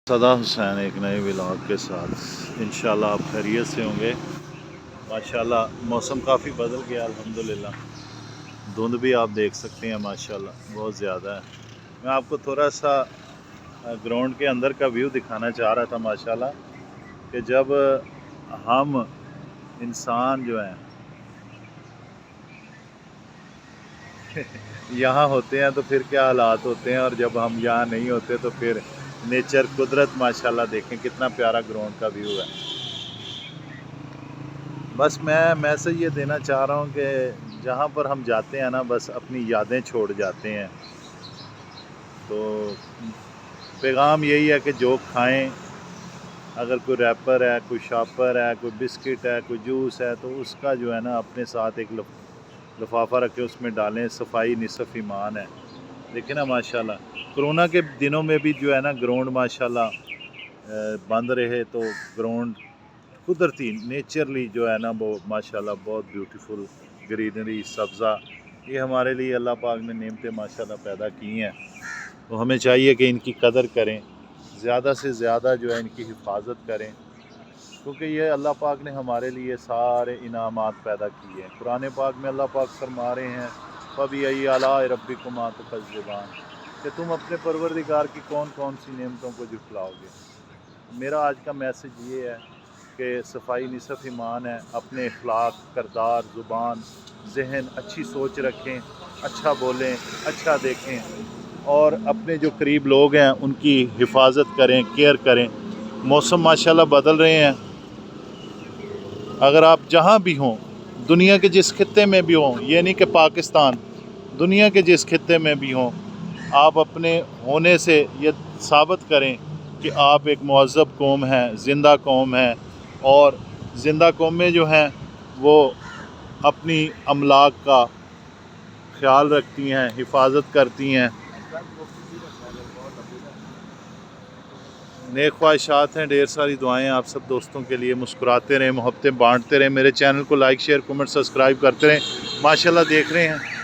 सदा हुसैन एक नए व्लॉग के साथ इंशाल्लाह आप खैरियत से होंगे। माशाल्लाह मौसम काफ़ी बदल गया अल्हम्दुलिल्लाह। धुंध भी आप देख सकते हैं माशाल्लाह बहुत ज़्यादा है। मैं आपको थोड़ा सा ग्राउंड के अंदर का व्यू दिखाना चाह रहा था माशाल्लाह कि जब हम इंसान जो हैं यहाँ होते हैं तो फिर क्या हालात होते हैं, और जब हम यहाँ नहीं होते तो फिर नेचर कुदरत माशाल्लाह देखें कितना प्यारा ग्राउंड का व्यू है। बस मैं मैसेज ये देना चाह रहा हूँ कि जहाँ पर हम जाते हैं ना बस अपनी यादें छोड़ जाते हैं। तो पैगाम यही है कि जो खाएं, अगर कोई रैपर है, कोई शॉपर है, कोई बिस्किट है, कोई जूस है, तो उसका जो है ना अपने साथ एक लिफाफा रखें, उसमें डालें। सफाई निसफ ईमान है। देखें ना माशाल्लाह कोरोना के दिनों में भी जो है ना ग्राउंड माशाल्लाह बंद रहे तो ग्राउंड कुदरती नेचरली जो है ना वो माशाल्लाह बहुत ब्यूटीफुल ग्रीनरी सब्ज़ा, ये हमारे लिए अल्लाह पाक ने नेमतें माशाल्लाह पैदा की हैं। तो हमें चाहिए कि इनकी कदर करें, ज़्यादा से ज़्यादा जो है इनकी हिफाजत करें, क्योंकि ये अल्लाह पाक ने हमारे लिए सारे इनामात पैदा किए हैं। कुरान पाक में अल्लाह पाक फरमा रहे हैं फ़बी आला रब्बिकुमा तुकज़्ज़िबान, कि तुम अपने परवरदिगार की कौन कौन सी नेमतों को झुठलाओगे। मेरा आज का मैसेज ये है कि सफाई निसफ ईमान है। अपने अखलाक, करदार, ज़ुबान, जहन अच्छी सोच रखें, अच्छा बोलें, अच्छा देखें, और अपने जो करीब लोग हैं उनकी हिफाजत करें, केयर करें। मौसम माशाल्लाह बदल रहे हैं। अगर आप जहाँ भी हों, दुनिया के जिस खित्ते में भी हों, ये नहीं कि पाकिस्तान, दुनिया के जिस खित्ते में भी हों, आप अपने होने से ये साबित करें कि आप एक मुअज़्ज़ब कौम हैं, ज़िंदा कौम है। और ज़िंदा कौमें जो हैं वो अपनी अमलाक का ख्याल रखती हैं, हिफाजत करती हैं। नेक ख्वाहिशात हैं, ढेर सारी दुआएं आप सब दोस्तों के लिए। मुस्कुराते रहें, मोहब्बतें बांटते रहें। मेरे चैनल को लाइक, शेयर, कमेंट, सब्सक्राइब करते रहें। माशाल्लाह देख रहे हैं